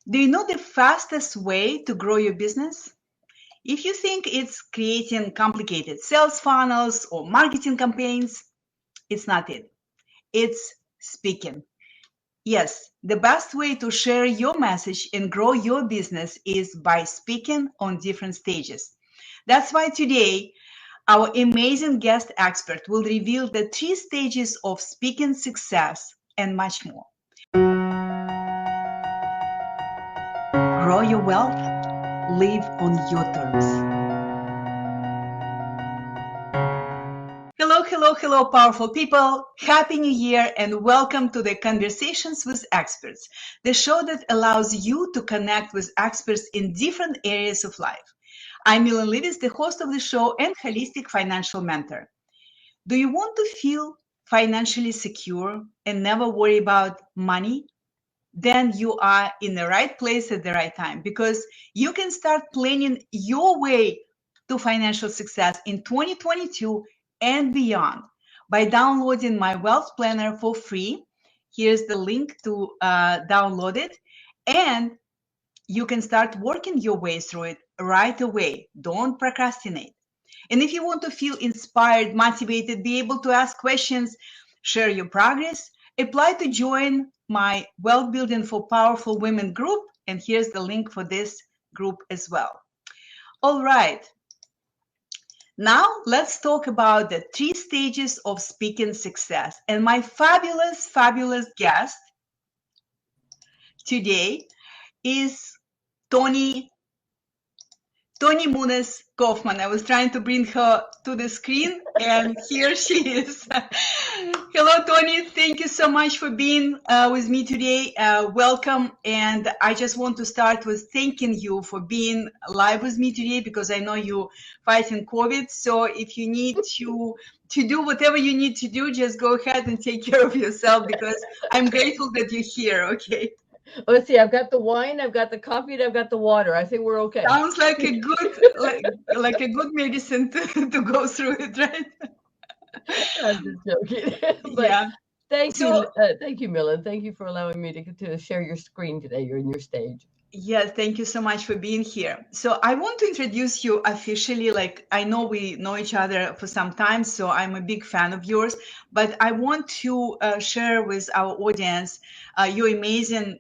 Do you know the fastest way to grow your business? If you think it's creating complicated sales funnels or marketing campaigns, it's not it. It's speaking. Yes, the best way to share your message and grow your business is by speaking on different stages. That's why today, our amazing guest expert will reveal the 3 stages of speaking success and much more. Grow your wealth, live on your terms. Hello, hello, hello, powerful people. Happy New Year and welcome to the Conversations with Experts, the show that allows you to connect with experts in different areas of life. I'm Millen Livis, the host of the show and holistic financial mentor. Do you want to feel financially secure and never worry about money? Then you are in the right place at the right time because you can start planning your way to financial success in 2022 and beyond by downloading my wealth planner for free. Here's the link to download it, and you can start working your way through it right away. Don't procrastinate. And if you want to feel inspired, motivated, be able to ask questions, share your progress, apply to join my Wealth Building for Powerful Women group. And here's the link for this group as well. All right. Now let's talk about the 3 stages of speaking success. And my fabulous, fabulous guest today is Toni Muñoz Kaufman. I was trying to bring her to the screen, and here she is. Hello, Toni. Thank you so much for being with me today. Welcome. And I just want to start with thanking you for being live with me today because I know you're fighting COVID. So if you need to do whatever you need to do, just go ahead and take care of yourself because I'm grateful that you're here. Okay. Let's see. I've got the wine, I've got the coffee, and I've got the water. I think we're okay. Sounds like a good like a good medicine to go through it, right? I'm just joking. But Yeah. thank So you, Millen. Thank you for allowing me to share your screen today. You're in your stage. yes, thank you so much for being here. So I want to introduce you officially. Like I know we know each other for some time, so I'm a big fan of yours. But I want to share with our audience your amazing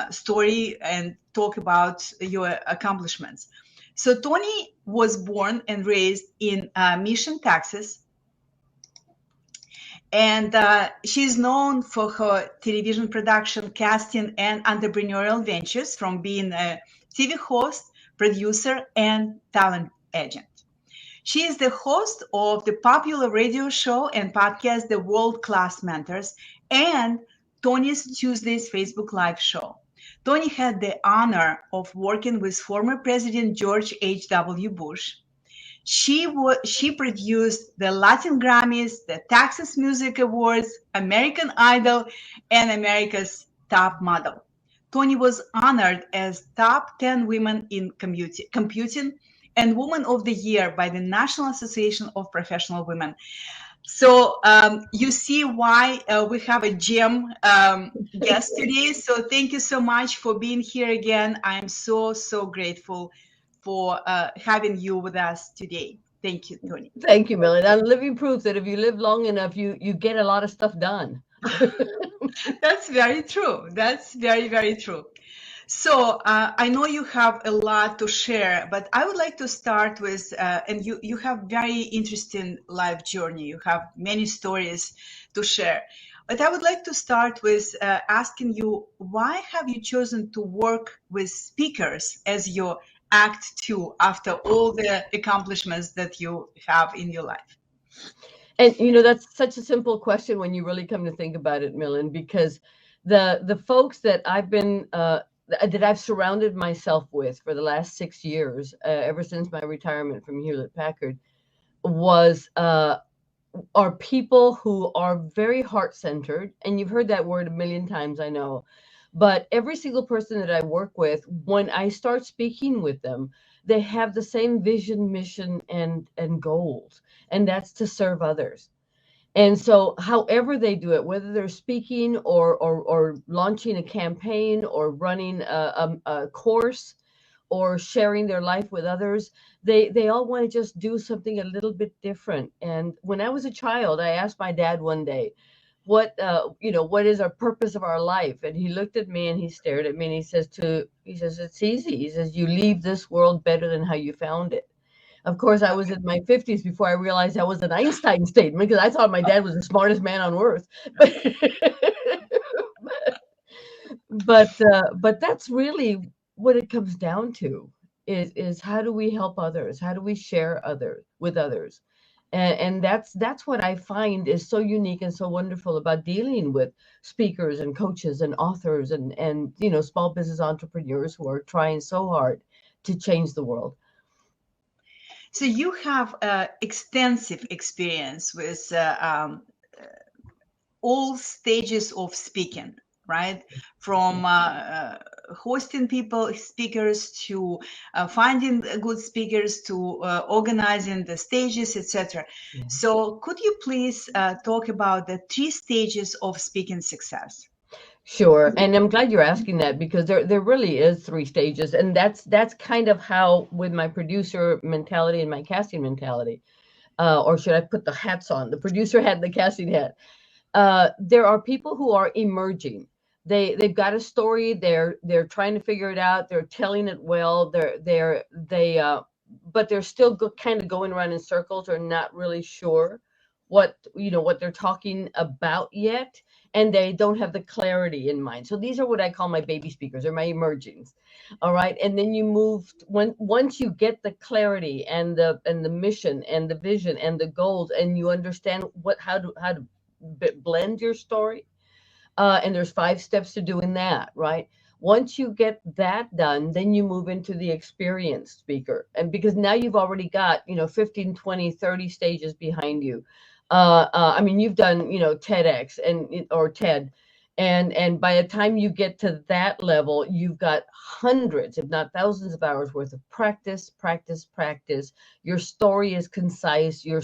story and talk about your accomplishments. So Toni was born and raised in Mission, Texas. And she's known for her television production, casting, and entrepreneurial ventures, from being a TV host, producer, and talent agent. She is the host of the popular radio show and podcast, The World Class Mentors, and Toni's Tuesdays Facebook Live show. Toni had the honor of working with former President George H.W. Bush. She produced the Latin Grammys, the Texas Music Awards, American Idol, and America's Top Model. Toni was honored as top 10 women in computing and Woman of the Year by the National Association of Professional Women. So you see why we have a gem guest today. So thank you so much for being here again. I am so grateful for having you with us today. Thank you, Toni. Thank you, Millen. I'm living proof that if you live long enough, you get a lot of stuff done. That's very true. That's very true. So I know you have a lot to share, but I would like to start with, and you have very interesting life journey. You have many stories to share. But I would like to start with asking you, why have you chosen to work with speakers as your act two after all the accomplishments that you have in your life? And that's such a simple question when you really come to think about it, Millen, because the folks that I've surrounded myself with for the last 6 years, ever since my retirement from Hewlett Packard, are people who are very heart-centered, and you've heard that word a million times, I know. But every single person that I work with, when I start speaking with them, they have the same vision, mission, and goals, and that's to serve others. And so however they do it, whether they're speaking or launching a campaign or running a course or sharing their life with others, they all want to just do something a little bit different. And when I was a child, I asked my dad one day, what is our purpose of our life? And he looked at me and he stared at me and he says, it's easy. He says, you leave this world better than how you found it. Of course, I was in my 50s before I realized that was an Einstein statement, because I thought my dad was the smartest man on earth. But that's really what it comes down to, is how do we help others? How do we share with others? And that's what I find is so unique and so wonderful about dealing with speakers and coaches and authors and small business entrepreneurs who are trying so hard to change the world. So you have extensive experience with all stages of speaking, right? From hosting speakers, to finding good speakers, to organizing the stages, etc. Yeah. So could you please talk about the 3 stages of speaking success? Sure, and I'm glad you're asking that, because there really is 3 stages, and that's kind of how, with my producer mentality and my casting mentality, or should I put the hats on, the producer hat and the casting hat. There are people who are emerging. They've got a story. They're trying to figure it out. They're telling it well. But they're still kind of going around in circles, or not really sure what they're talking about yet, and they don't have the clarity in mind. So these are what I call my baby speakers, or my emergings. All right, and then you move once you get the clarity and the mission and the vision and the goals, and you understand how to blend your story. And there's 5 steps to doing that, right? Once you get that done, then you move into the experienced speaker. And because now you've already got, 15, 20, 30 stages behind you. I mean, you've done, TEDx or TED. And by the time you get to that level, you've got hundreds, if not thousands of hours worth of practice, practice, practice. Your story is concise. Your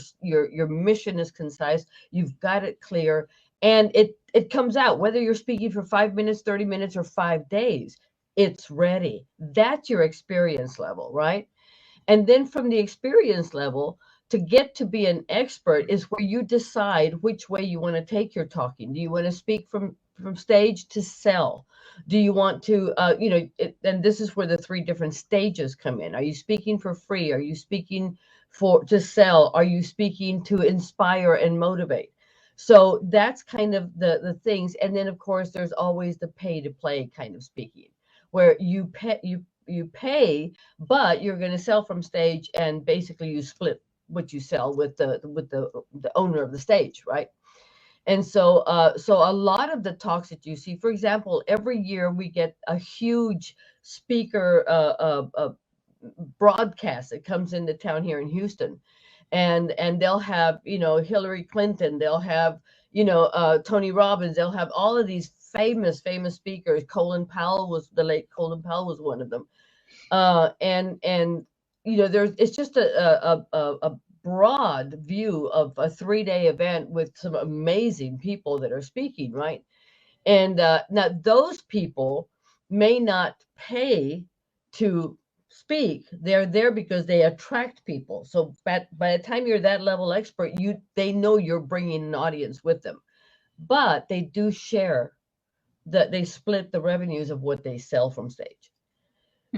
mission is concise. You've got it clear. And it comes out, whether you're speaking for 5 minutes, 30 minutes, or 5 days, it's ready. That's your experience level, right? And then from the experience level, to get to be an expert is where you decide which way you want to take your talking. Do you want to speak from stage to sell? Do you want to, and this is where the 3 different stages come in. Are you speaking for free? Are you speaking to sell? Are you speaking to inspire and motivate? So that's kind of the things. And then, of course, there's always the pay to play kind of speaking, where you pay, but you're going to sell from stage, and basically you split what you sell with the owner of the stage, right? And so a lot of the talks that you see, for example, every year we get a huge speaker broadcast that comes into town here in Houston. And they'll have, Hillary Clinton, they'll have, Tony Robbins, they'll have all of these famous speakers. The late Colin Powell was one of them. And it's just a broad view of a 3-day event with some amazing people that are speaking, right? And now those people may not pay to speak. They're there because they attract people. So by the time you're that level expert, they know you're bringing an audience with them. But they do share they split the revenues of what they sell from stage.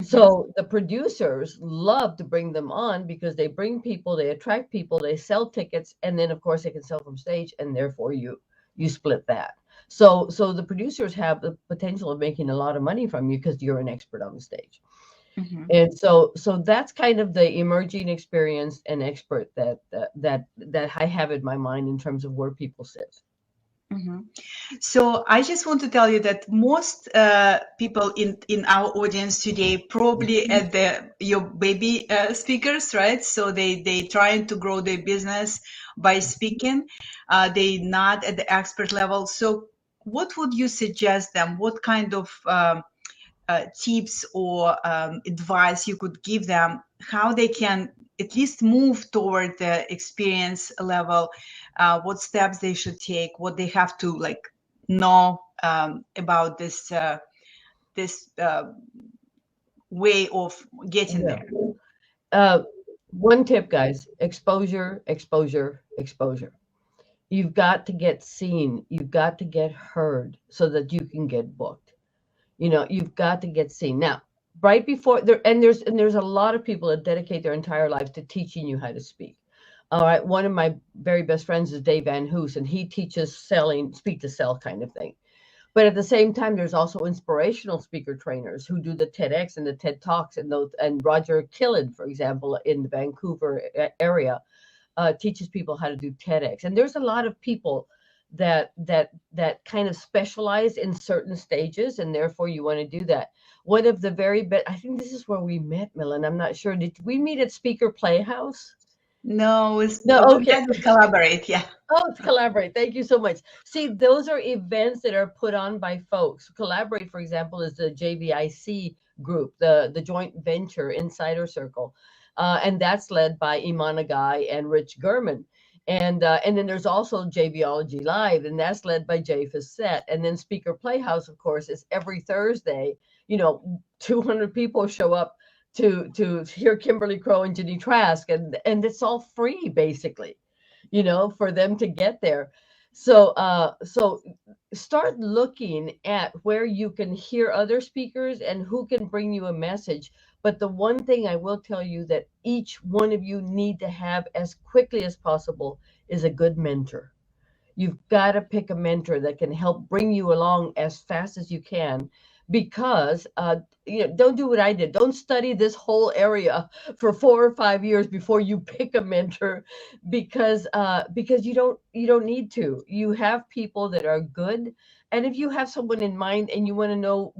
So the producers love to bring them on, because they bring people, they attract people, they sell tickets, and then of course they can sell from stage, and therefore you split that. So the producers have the potential of making a lot of money from you because you're an expert on the stage. Mm-hmm. And so that's kind of the emerging, experienced, and expert that I have in my mind in terms of where people sit. Mm-hmm. So I just want to tell you that most people in our audience today probably at your baby speakers, right? So they trying to grow their business by speaking. They not at the expert level. So what would you suggest them? What kind of tips or advice you could give them, how they can at least move toward the experience level, what steps they should take, what they have to like know about this way of getting Yeah. there. One tip, guys: exposure, exposure, exposure. You've got to get seen. You've got to get heard so that you can get booked. You've got to get seen. Now, right before there, and there's a lot of people that dedicate their entire lives to teaching you how to speak. All right, one of my very best friends is Dave Van Hoos, and he teaches selling, speak to sell kind of thing. But at the same time, there's also inspirational speaker trainers who do the TEDx and the TED Talks, and Roger Killen, for example, in the Vancouver area, teaches people how to do TEDx. And there's a lot of people that kind of specialize in certain stages, and therefore you want to do that. One of the very best, I think this is where we met, Millen. I'm not sure. Did we meet at Speaker Playhouse? No, No, we okay. had to collaborate. Yeah. Oh, it's Collaborate. Thank you so much. See, those are events that are put on by folks. Collaborate, for example, is the JVIC group, the Joint Venture Insider Circle. And that's led by Imana Guy and Rich Gurman. And then there's also JVology Live, and that's led by Jay Facette. And then Speaker Playhouse, of course, is every Thursday. 200 people show up to hear Kimberly Crow and Ginny Trask, and it's all free basically, for them to get there. So start looking at where you can hear other speakers and who can bring you a message. But the one thing I will tell you that each one of you need to have as quickly as possible is a good mentor. You've got to pick a mentor that can help bring you along as fast as you can, because don't do what I did. Don't study this whole area for 4 or 5 years before you pick a mentor, because you don't need to. You have people that are good, and if you have someone in mind and you want to know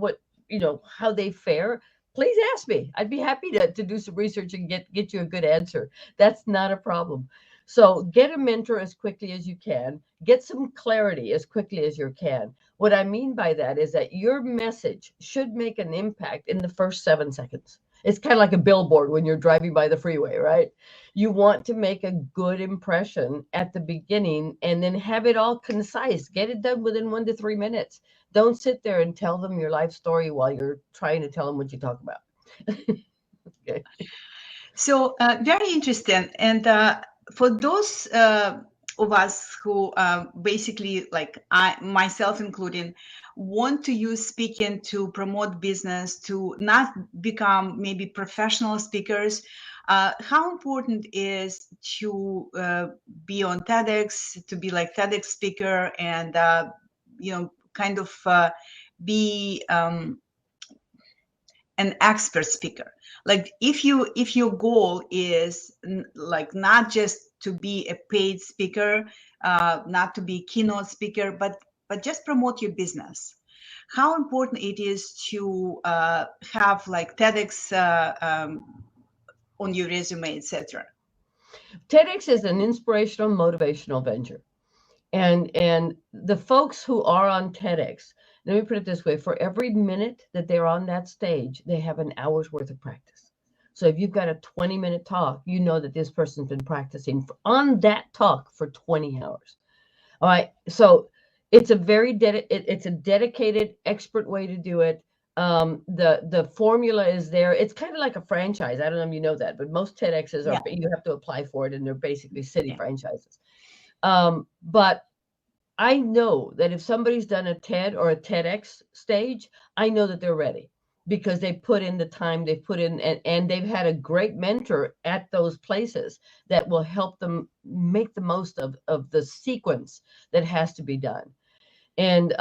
how they fare, please ask me. I'd be happy to do some research and get you a good answer. That's not a problem. So get a mentor as quickly as you can. Get some clarity as quickly as you can. What I mean by that is that your message should make an impact in the first 7 seconds. It's kind of like a billboard when you're driving by the freeway, right? You want to make a good impression at the beginning and then have it all concise. Get it done within 1 to 3 minutes. Don't sit there and tell them your life story while you're trying to tell them what you talk about. Okay. So very interesting. And for those of us who basically, like I myself including, want to use speaking to promote business, to not become maybe professional speakers, how important is to be on TEDx, to be like TEDx speaker, and kind of be an expert speaker. Like if your goal is like not just to be a paid speaker, not to be a keynote speaker, but just promote your business, how important it is to have like TEDx on your resume, etc. TEDx is an inspirational, motivational venture. And the folks who are on TEDx, let me put it this way: for every minute that they're on that stage, they have an hour's worth of practice. So if you've got a 20-minute talk, you know that this person's been practicing on that talk for 20 hours. All right. So it's a very it's a dedicated, expert way to do it. The formula is there. It's kind of like a franchise. I don't know if you know that, but most TEDx's are, you have to apply for it, and they're basically city franchises. But I know that if somebody's done a TED or a TEDx stage, I know that they're ready, because they put in the time, they've put in, and they've had a great mentor at those places that will help them make the most of the sequence that has to be done. And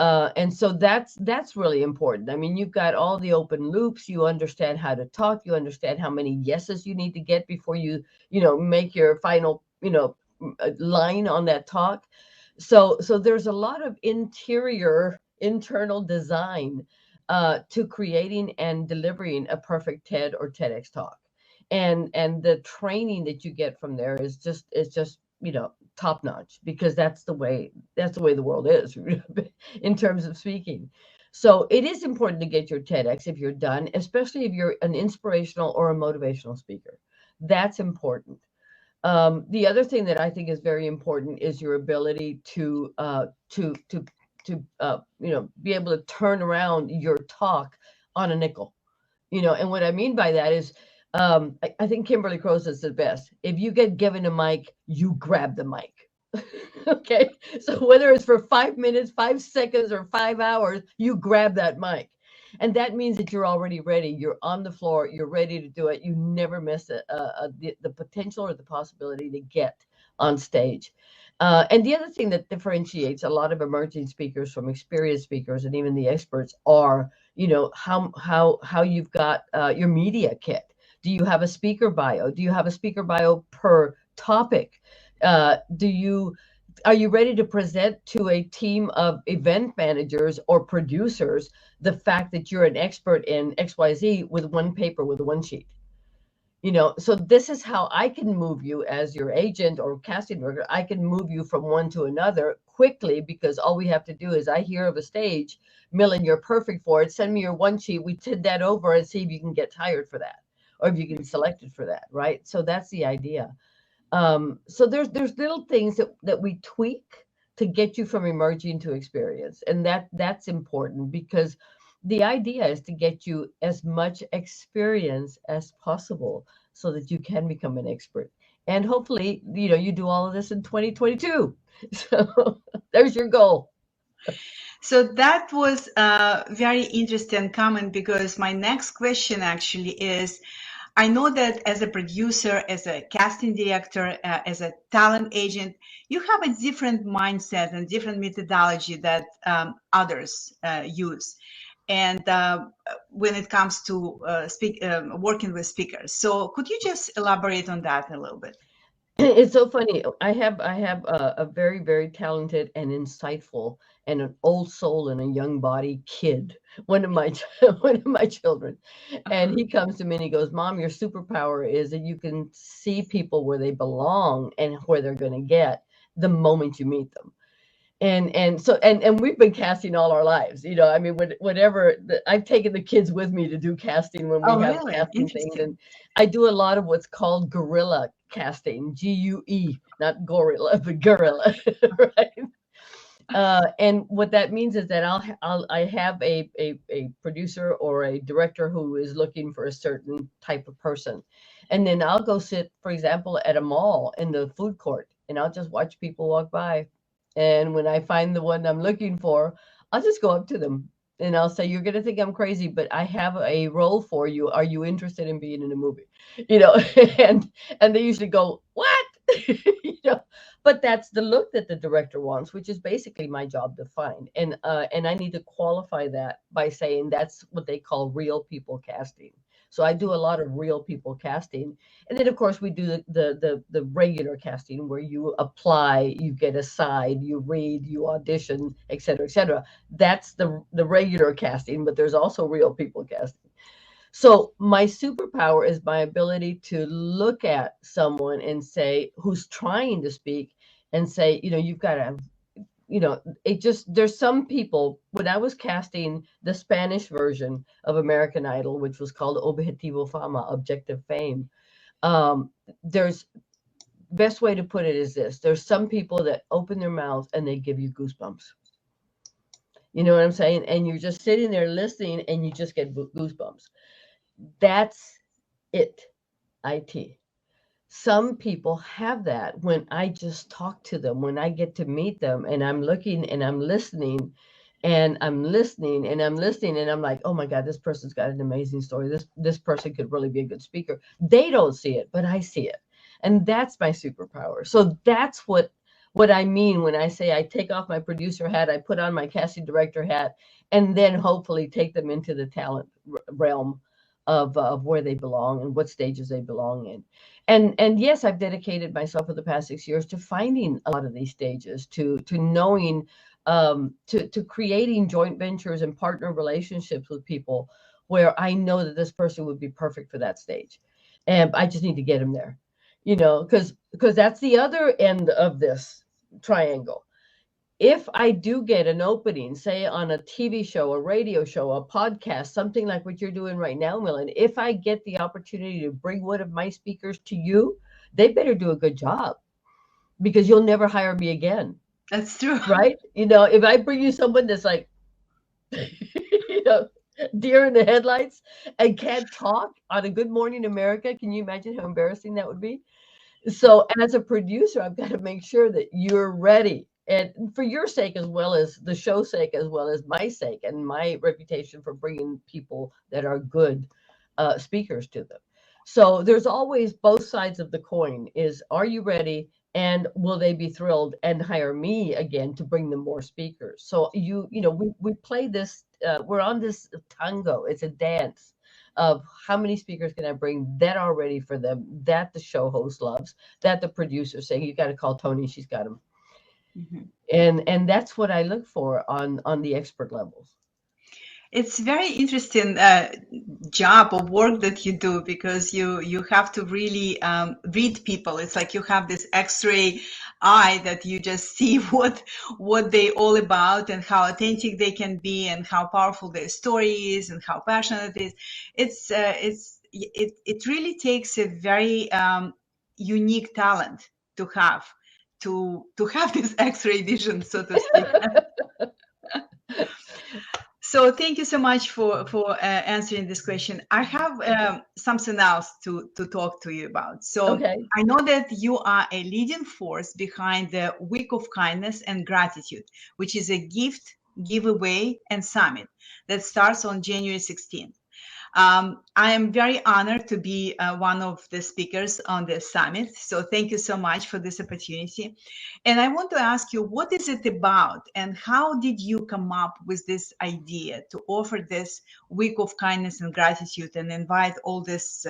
so that's really important. I mean, you've got all the open loops. You understand how to talk. You understand how many yeses you need to get before you make your final line on that talk. So there's a lot of internal design to creating and delivering a perfect TED or TEDx talk, and the training that you get from there is just top notch, because that's the way the world is in terms of speaking. So it is important to get your TEDx if you're done, especially if you're an inspirational or a motivational speaker. That's important. The other thing that I think is very important is your ability to be able to turn around your talk on a nickel. And what I mean by that is, I think Kimberly Crowe says the best. If you get given a mic, you grab the mic. Okay. So whether it's for 5 minutes, 5 seconds, or 5 hours, you grab that mic. And that means that you're already ready. You're on the floor. You're ready to do it. You never miss the potential or the possibility to get on stage. And the other thing that differentiates a lot of emerging speakers from experienced speakers and even the experts are, how you've got your media kit. Do you have a speaker bio? Do you have a speaker bio per topic? Are you ready to present to a team of event managers or producers the fact that you're an expert in XYZ with one paper, with one sheet? So this is how I can move you as your agent or casting worker. I can move you from one to another quickly, because all we have to do is, I hear of a stage, Millen, you're perfect for it. Send me your one sheet. We send that over and see if you can get hired for that, or if you can be selected for that. Right. So that's the idea. So there's little things that we tweak to get you from emerging to experience. And that's important, because the idea is to get you as much experience as possible so that you can become an expert. And hopefully, you do all of this in 2022. So there's your goal. So that was a very interesting comment, because my next question actually is, I know that as a producer, as a casting director, as a talent agent, you have a different mindset and different methodology that others use. And when it comes to working with speakers. So could you just elaborate on that a little bit? It's so funny. I have a very, very talented and insightful and an old soul and a young body kid, one of my one of my children, and he comes to me and he goes, "Mom, your superpower is that you can see people where they belong and where they're going to get the moment you meet them." And we've been casting all our lives. I mean, whatever. I've taken the kids with me to do casting when we Oh, have really? casting things, Interesting. and I do a lot of what's called guerrilla casting, GUE, not gorilla, but guerrilla, right? And what that means is that I have a producer or a director who is looking for a certain type of person, and then I'll go sit, for example, at a mall in the food court, and I'll just watch people walk by. And when I find the one I'm looking for, I'll just go up to them and I'll say, "You're gonna think I'm crazy, but I have a role for you. Are you interested in being in a movie?" You know, and they usually go, "What?" you know, but that's the look that the director wants, which is basically my job to find. And I need to qualify that by saying that's what they call real people casting. So I do a lot of real people casting. And then of course we do the regular casting where you apply, you get a side, you read, you audition, et cetera, et cetera. That's the regular casting, but there's also real people casting. So my superpower is my ability to look at someone and say, who's trying to speak, and say, you've got to, it just, there's some people, when I was casting the Spanish version of American Idol, which was called Objetivo Fama, Objective Fame, there's, best way to put it is this: there's some people that open their mouths and they give you goosebumps. You know what I'm saying? And you're just sitting there listening and you just get goosebumps. That's it. Some people have that when I just talk to them, when I get to meet them and I'm looking and I'm listening and I'm listening and I'm listening and I'm like, oh my God, this person's got an amazing story. This person could really be a good speaker. They don't see it, but I see it. And that's my superpower. So that's what I mean when I say I take off my producer hat, I put on my casting director hat, and then hopefully take them into the talent realm of where they belong and what stages they belong in. And yes, I've dedicated myself for the past 6 years to finding a lot of these stages, to knowing, to creating joint ventures and partner relationships with people where I know that this person would be perfect for that stage, and I just need to get them there, because that's the other end of this triangle. if I do get an opening, say on a TV show, a radio show, a podcast, something like what you're doing right now, Millen, if I get the opportunity to bring one of my speakers to you, they better do a good job, because you'll never hire me again. That's true. Right? You know, if I bring you someone that's like, you know, deer in the headlights and can't talk on a Good Morning America, can you imagine how embarrassing that would be? So as a producer, I've got to make sure that you're ready. And for your sake, as well as the show's sake, as well as my sake and my reputation for bringing people that are good speakers to them. So there's always both sides of the coin is, are you ready? And will they be thrilled and hire me again to bring them more speakers? So you know, we play this, we're on this tango. It's a dance of how many speakers can I bring that are ready for them, that the show host loves, that the producer saying, you got to call Toni, she's got them. Mm-hmm. And that's what I look for on the expert levels. It's very interesting job or work that you do, because you have to really read people. It's like you have this X-ray eye that you just see what they all about and how authentic they can be and how powerful their story is and how passionate it is. It really takes a very unique talent to have this X-ray vision, so to speak. So thank you so much for answering this question. I have something else to talk to you about. So okay. I know that you are a leading force behind the Week of Kindness and Gratitude, which is a gift, giveaway, and summit that starts on January 16th. I am very honored to be one of the speakers on the summit. So thank you so much for this opportunity. And I want to ask you, what is it about and how did you come up with this idea to offer this Week of Kindness and Gratitude and invite all these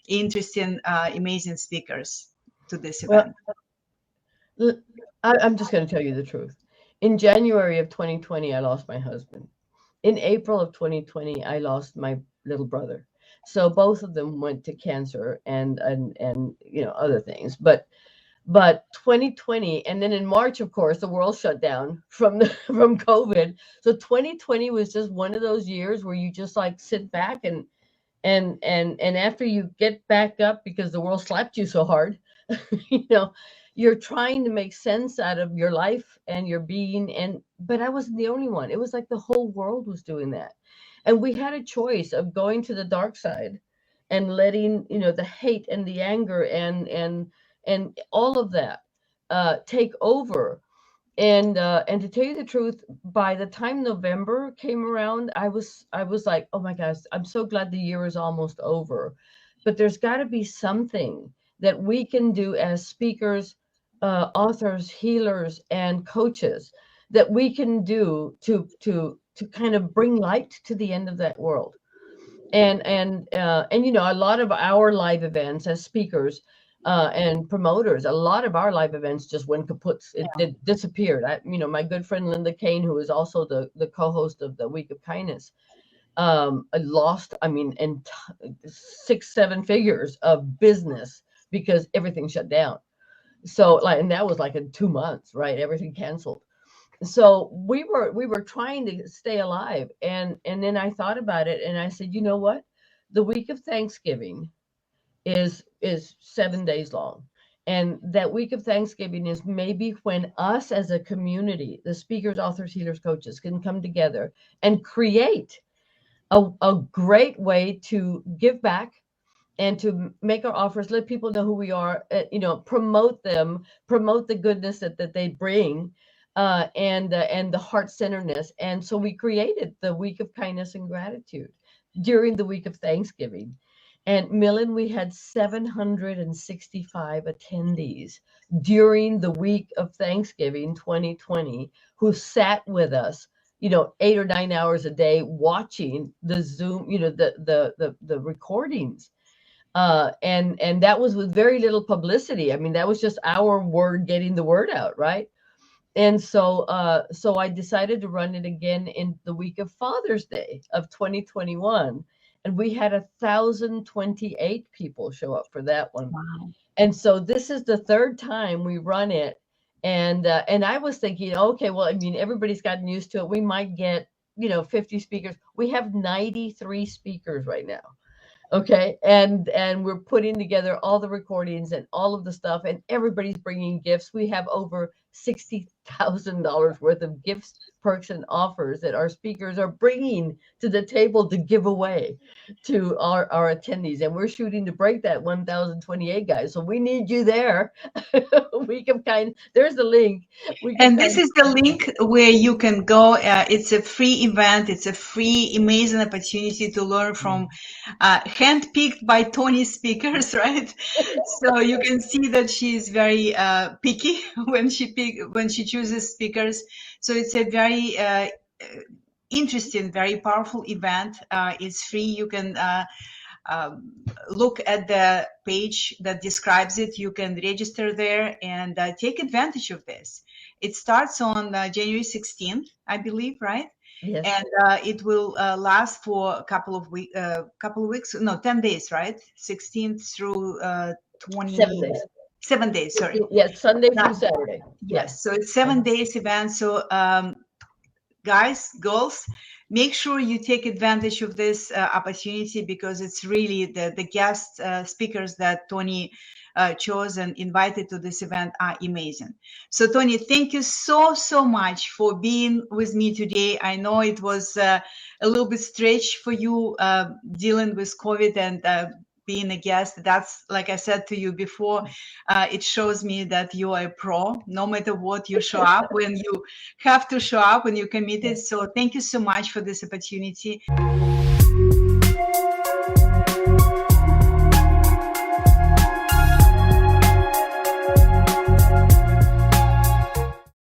interesting, amazing speakers to this event? Well, I'm just going to tell you the truth. In January of 2020, I lost my husband. In April of 2020, I lost my little brother. So both of them went to cancer and you know, other things. But 2020, and then in March, of course, the world shut down from COVID. So 2020 was just one of those years where you just like sit back and after you get back up because the world slapped you so hard, you know, you're trying to make sense out of your life and your being. But I wasn't the only one. It was like the whole world was doing that. And we had a choice of going to the dark side and letting, you know, the hate and the anger and all of that take over. And to tell you the truth, by the time November came around, I was like, oh my gosh, I'm so glad the year is almost over. But there's got to be something that we can do as speakers, authors, healers, and coaches that we can do to kind of bring light to the end of that world. And you know, a lot of our live events as speakers and promoters, a lot of our live events just went kaput. It disappeared. You know, my good friend Linda Kane, who is also the co-host of the Week of Kindness, lost, I mean, 6-7 figures of business because everything shut down. So like, and that was like in 2 months, right? Everything canceled. So we were trying to stay alive. And then I thought about it and I said, you know what? The week of Thanksgiving is 7 days long. And that week of Thanksgiving is maybe when us as a community, the speakers, authors, healers, coaches, can come together and create a great way to give back and to make our offers, let people know who we are, you know, promote them, promote the goodness that they bring, and the heart-centeredness. And so we created the Week of Kindness and Gratitude during the week of Thanksgiving. And Millen, we had 765 attendees during the week of Thanksgiving 2020 who sat with us, you know, 8 or 9 hours a day watching the Zoom, you know, the recordings. And that was with very little publicity. I mean, that was just our word getting the word out, right? And so I decided to run it again in the week of Father's Day of 2021. And we had 1,028 people show up for that one. Wow. And so this is the third time we run it. And I was thinking, okay, well, I mean, everybody's gotten used to it. We might get, 50 speakers. We have 93 speakers right now. Okay. And we're putting together all the recordings and all of the stuff, and everybody's bringing gifts. We have over $60,000 worth of gifts, perks, and offers that our speakers are bringing to the table to give away to our attendees. And we're shooting to break that 1,028, guys. So we need you there. We can there's the link. And this is the link where you can go. It's a free event. It's a free, amazing opportunity to learn from handpicked by Toni speakers, right? So you can see that she's very picky when she chooses speakers. So it's a very interesting, very powerful event. It's free. You can look at the page that describes it. You can register there and take advantage of this. It starts on January 16th, I believe, right? Yes. And it will last for a couple of weeks, no, 10 days, right? 16th through 7 days. 7 days, sorry. Yes, Sunday through Saturday. Yes, so it's 7 days event. So guys, girls, make sure you take advantage of this opportunity, because it's really the guest speakers that Toni chose and invited to this event are amazing. So Toni, thank you so much for being with me today. I know it was a little bit stretch for you dealing with COVID and being a guest. That's, like I said to you before, it shows me that you are a pro. No matter what, you show up when you have to show up, when you're committed. So thank you so much for this opportunity.